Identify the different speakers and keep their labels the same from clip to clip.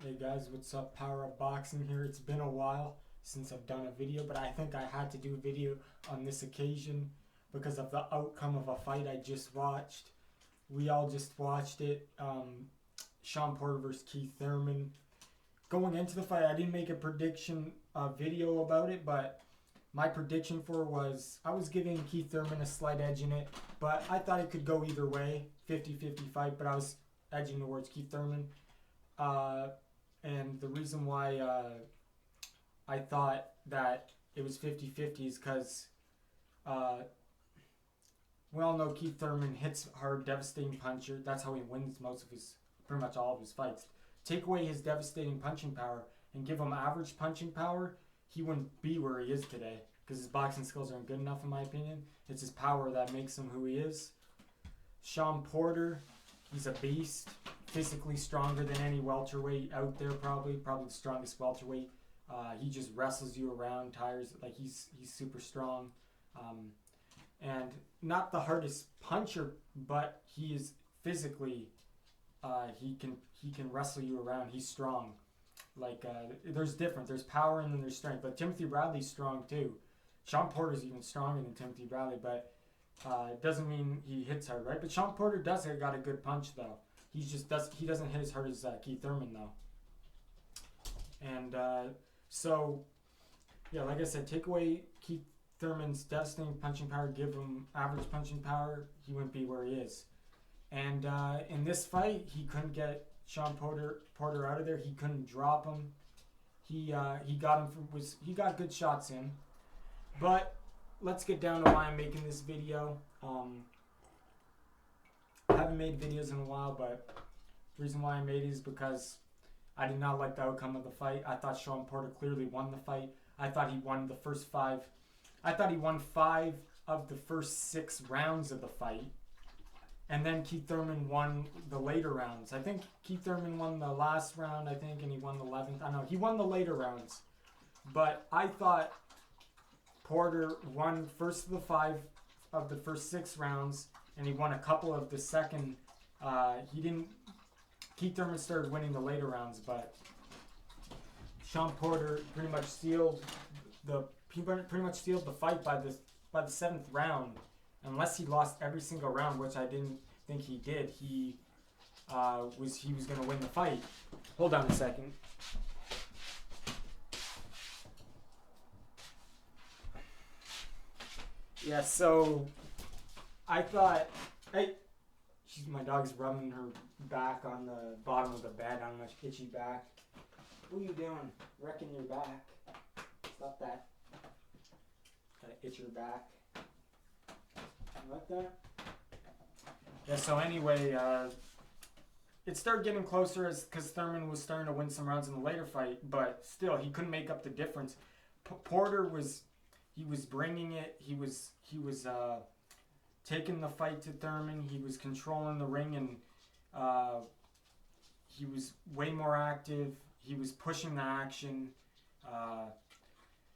Speaker 1: Hey guys, what's up? Power of Boxing here. It's been a while since I've done a video, but I think I had to do a video on this occasion because of the outcome of a fight I just watched. We all just watched it. Shawn Porter versus Keith Thurman. Going into the fight, I didn't make a prediction video about it, but my prediction for was I was giving Keith Thurman a slight edge in it, but I thought it could go either way, 50-50 fight, but I was edging towards Keith Thurman. And the reason why I thought that it was 50-50 is because we all know Keith Thurman hits hard, devastating puncher. That's how he wins pretty much all of his fights. Take away his devastating punching power and give him average punching power, he wouldn't be where he is today because his boxing skills aren't good enough in my opinion. It's his power that makes him who he is. Shawn Porter, he's a beast. Physically stronger than any welterweight out there, probably the strongest welterweight. He just wrestles you around, tires like he's super strong, and not the hardest puncher, but he is physically he can wrestle you around. He's strong. There's different. There's power and then there's strength. But Timothy Bradley's strong too. Shawn Porter's even stronger than Timothy Bradley, but it doesn't mean he hits hard, right? But Shawn Porter does got a good punch though. He doesn't hit as hard as Keith Thurman though. And like I said, take away Keith Thurman's devastating punching power, give him average punching power, he wouldn't be where he is. And in this fight, he couldn't get Shawn Porter out of there. He couldn't drop him. He got good shots in. But let's get down to why I'm making this video. I haven't made videos in a while, but the reason why I made it is because I did not like the outcome of the fight. I thought Shawn Porter clearly won the fight. I thought he won the first five. I thought he won 5 of the first 6 rounds of the fight. And then Keith Thurman won the later rounds. I think Keith Thurman won the last round, and he won the 11th. I know, he won the later rounds. But I thought Porter won first of the 5 of the first 6 rounds, and he won a couple of the second. Keith Thurman started winning the later rounds, but Shawn Porter pretty much sealed the fight by the 7th round. Unless he lost every single round, which I didn't think he did, he was going to win the fight. Hold on a second. Yeah, so I thought, my dog's rubbing her back on the bottom of the bed on my itchy back. What are you doing? Wrecking your back. Stop that. Gotta itch your back. You like that? Yeah, so anyway, it started getting closer because Thurman was starting to win some rounds in the later fight, but still, he couldn't make up the difference. Porter was bringing it. He was taking the fight to Thurman. He was controlling the ring, and he was way more active. He was pushing the action,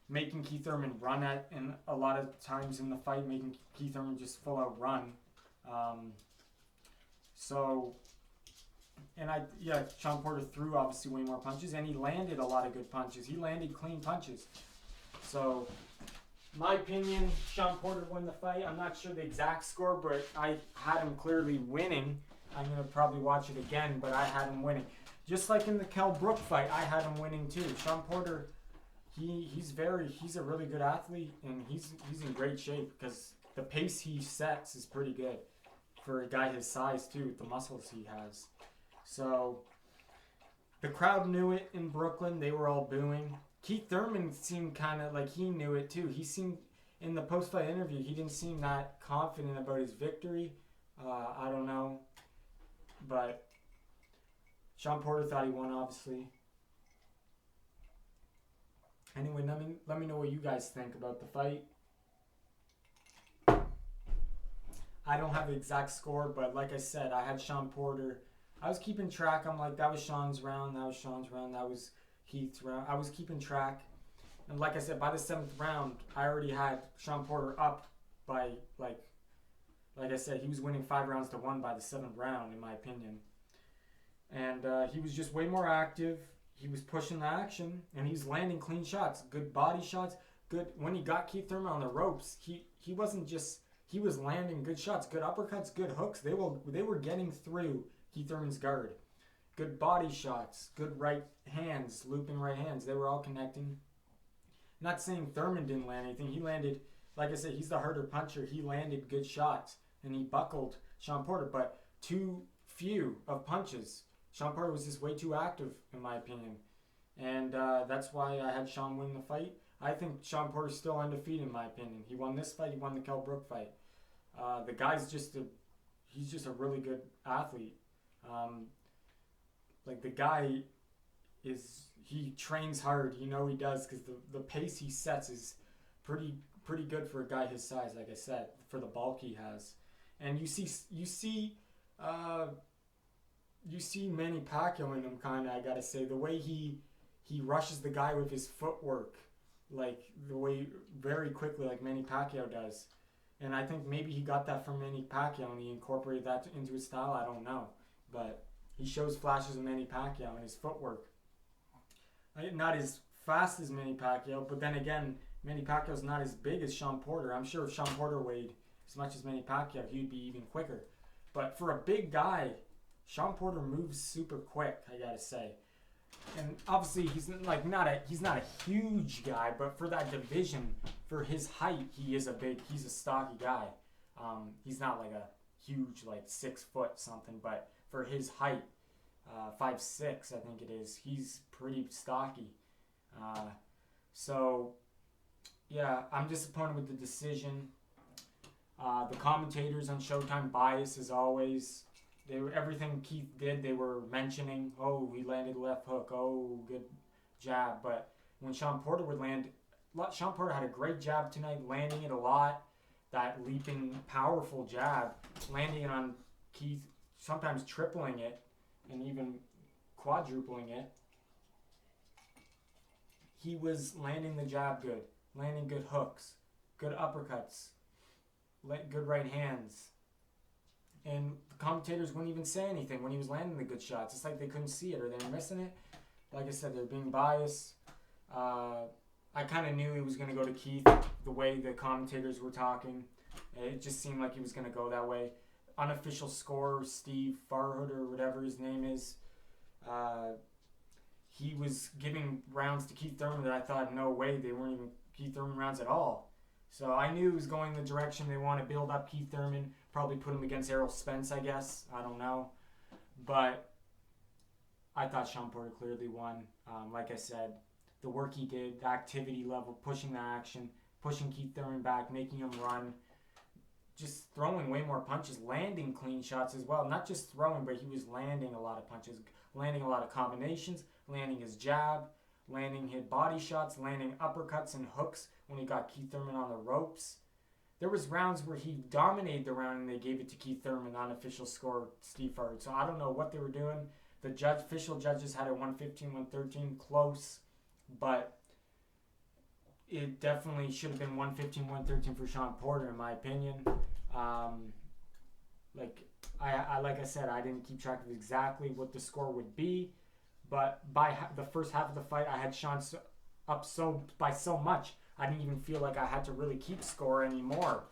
Speaker 1: making Keith Thurman run and a lot of times in the fight, making Keith Thurman just full out run. Shawn Porter threw obviously way more punches, and he landed a lot of good punches. He landed clean punches. So, my opinion, Shawn Porter won the fight. I'm not sure the exact score, but I had him clearly winning. I'm going to probably watch it again, but I had him winning. Just like in the Kell Brook fight, I had him winning too. Shawn Porter, he's a really good athlete, and he's in great shape because the pace he sets is pretty good for a guy his size too, with the muscles he has. So the crowd knew it in Brooklyn. They were all booing. Keith Thurman seemed kind of like he knew it too. He seemed, in the post-fight interview, he didn't seem that confident about his victory. I don't know. But Shawn Porter thought he won, obviously. Anyway, let me know what you guys think about the fight. I don't have the exact score, but like I said, I had Shawn Porter. I was keeping track. I'm like, that was Shawn's round, that was Keith's round. I was keeping track. And like I said, by the 7th round, I already had Shawn Porter up by, like I said, he was winning 5 rounds to 1 by the 7th round, in my opinion. And he was just way more active. he was pushing the action, and he's landing clean shots, good body shots, good. When he got Keith Thurman on the ropes, he wasn't just, he was landing good shots, good uppercuts, good hooks. They were getting through Keith Thurman's guard. Good body shots, good right hands, looping right hands. They were all connecting. Not saying Thurman didn't land anything. He landed, like I said, he's the harder puncher. He landed good shots, and he buckled Shawn Porter, but too few of punches. Shawn Porter was just way too active, in my opinion. And that's why I had Shawn win the fight. I think Shawn Porter's still undefeated, in my opinion. He won this fight. He won the Kell Brook fight. The guy's he's just a really good athlete. Like, the guy he trains hard. You know he does, because the pace he sets is pretty good for a guy his size, like I said, for the bulk he has. And you see Manny Pacquiao in him, kind of, I gotta say. The way he rushes the guy with his footwork, like the way very quickly, like Manny Pacquiao does. And I think maybe he got that from Manny Pacquiao and he incorporated that into his style. I don't know. But he shows flashes of Manny Pacquiao and his footwork. Not as fast as Manny Pacquiao, but then again, Manny Pacquiao's not as big as Shawn Porter. I'm sure if Shawn Porter weighed as much as Manny Pacquiao, he'd be even quicker. But for a big guy, Shawn Porter moves super quick, I gotta say. And obviously he's not a huge guy, but for that division, for his height, he's a stocky guy. He's not like a huge, like 6 foot something, but for his height, 5'6", I think it is, he's pretty stocky. So yeah, I'm disappointed with the decision. The commentators on Showtime, bias as always. Everything Keith did, they were mentioning. Oh, he landed left hook. Oh, good jab. But when Shawn Porter would land, Shawn Porter had a great jab tonight, landing it a lot. That leaping, powerful jab, landing it on Keith, sometimes tripling it and even quadrupling it. He was landing the jab good, landing good hooks, good uppercuts, good right hands. And the commentators wouldn't even say anything when he was landing the good shots. It's like they couldn't see it or they were missing it. Like I said, they're being biased. I kind of knew he was going to go to Keith the way the commentators were talking. It just seemed like he was going to go that way. Unofficial scorer, Steve Farhood or whatever his name is, he was giving rounds to Keith Thurman that I thought, no way, they weren't even Keith Thurman rounds at all. So I knew it was going the direction they want to build up Keith Thurman, probably put him against Errol Spence, I guess. I don't know. But I thought Shawn Porter clearly won. Like I said, the work he did, the activity level, pushing the action, pushing Keith Thurman back, making him run, just throwing way more punches, landing clean shots as well. Not just throwing, but he was landing a lot of punches, landing a lot of combinations, landing his jab, landing his body shots, landing uppercuts and hooks when he got Keith Thurman on the ropes. There was rounds where he dominated the round and they gave it to Keith Thurman, unofficial score, Steve Farhood. So I don't know what they were doing. The official judges had it 115-113, close, but it definitely should have been 115-113 for Shawn Porter, in my opinion. Like I said, I didn't keep track of exactly what the score would be, but by the first half of the fight, I had Shawn up by so much, I didn't even feel like I had to really keep score anymore.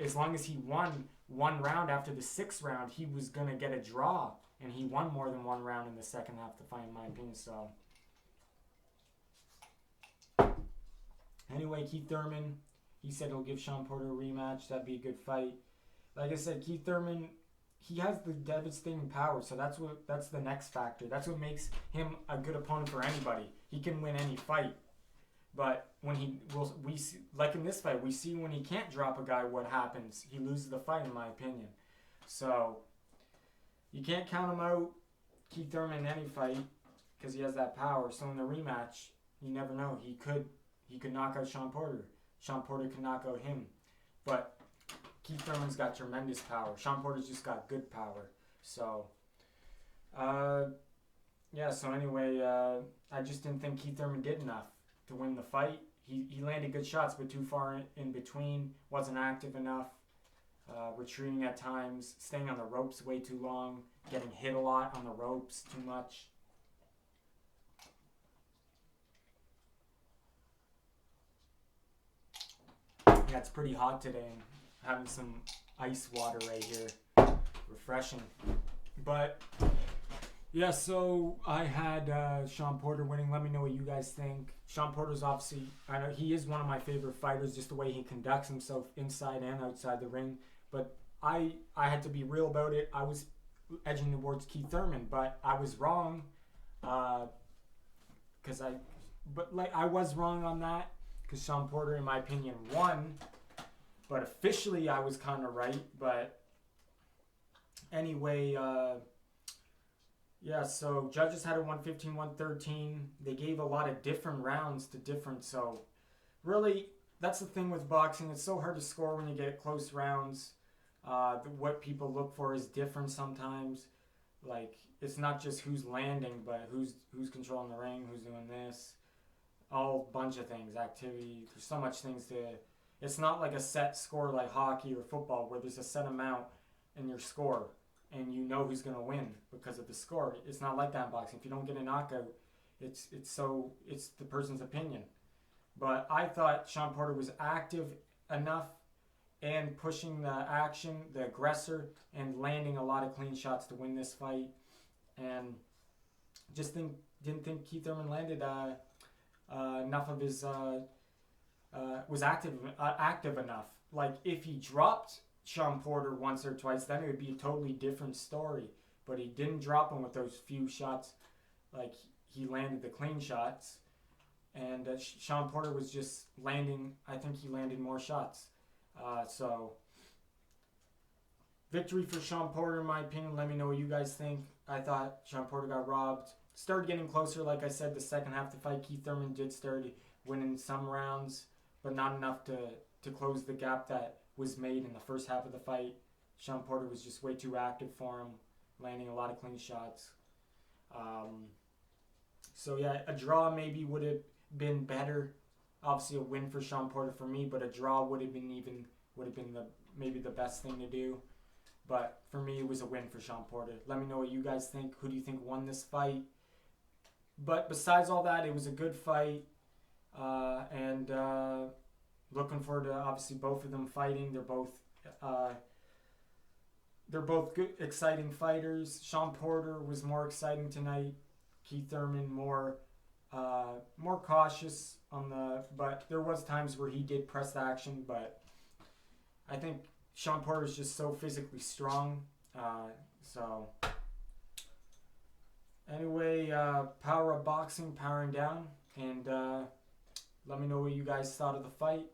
Speaker 1: As long as he won one round after the 6th round, he was going to get a draw, and he won more than one round in the second half of the fight, in my opinion. So anyway, Keith Thurman, he said he'll give Shawn Porter a rematch. That'd be a good fight. Like I said, Keith Thurman, he has the devastating power, so that's the next factor. That's what makes him a good opponent for anybody. He can win any fight. But when we see, like in this fight, we see when he can't drop a guy what happens. He loses the fight, in my opinion. So you can't count him out, Keith Thurman, in any fight, because he has that power. So in the rematch, you never know. He could knock out Shawn Porter. Shawn Porter could knock out him. But Keith Thurman's got tremendous power. Shawn Porter's just got good power. So, yeah, so anyway, I just didn't think Keith Thurman did enough to win the fight. He landed good shots, but too far in between, wasn't active enough, retreating at times, staying on the ropes way too long, getting hit a lot on the ropes too much. Yeah, it's pretty hot today, and having some ice water right here, refreshing. But yeah, so I had Shawn Porter winning. Let me know what you guys think. Shawn Porter's obviously, I know he is one of my favorite fighters, just the way he conducts himself inside and outside the ring. But I had to be real about it. I was edging towards Keith Thurman, but I was wrong. I was wrong on that because Shawn Porter, in my opinion, won. But officially, I was kind of right. But anyway, yeah, so judges had a 115, 113. They gave a lot of different rounds to different. So really, that's the thing with boxing. It's so hard to score when you get close rounds. What people look for is different sometimes. Like, it's not just who's landing, but who's controlling the ring, who's doing this. All bunch of things, activity. There's so much things to. It's not like a set score like hockey or football where there's a set amount in your score and you know who's gonna win because of the score. It's not like that in boxing. If you don't get a knockout, it's the person's opinion. But I thought Shawn Porter was active enough and pushing the action, the aggressor, and landing a lot of clean shots to win this fight. And didn't think Keith Thurman landed enough of his was active enough. Like if he dropped Shawn Porter once or twice, then it would be a totally different story. But he didn't drop him with those few shots. Like he landed the clean shots, and Shawn Porter was just landing. I think he landed more shots. So victory for Shawn Porter, in my opinion. Let me know what you guys think. I thought Shawn Porter got robbed. Started getting closer, like I said, the second half of the fight. Keith Thurman did start winning some rounds, but not enough to close the gap that was made in the first half of the fight. Shawn Porter was just way too active for him, landing a lot of clean shots. So yeah, a draw maybe would have been better. Obviously, a win for Shawn Porter for me, but a draw would have been maybe the best thing to do. But for me, it was a win for Shawn Porter. Let me know what you guys think. Who do you think won this fight? But besides all that, it was a good fight. And looking forward to obviously both of them fighting. They're both good, exciting fighters. Shawn Porter was more exciting tonight. Keith Thurman more cautious but there was times where he did press the action. But I think Shawn Porter is just so physically strong. So anyway, power of boxing, powering down, and let me know what you guys thought of the fight.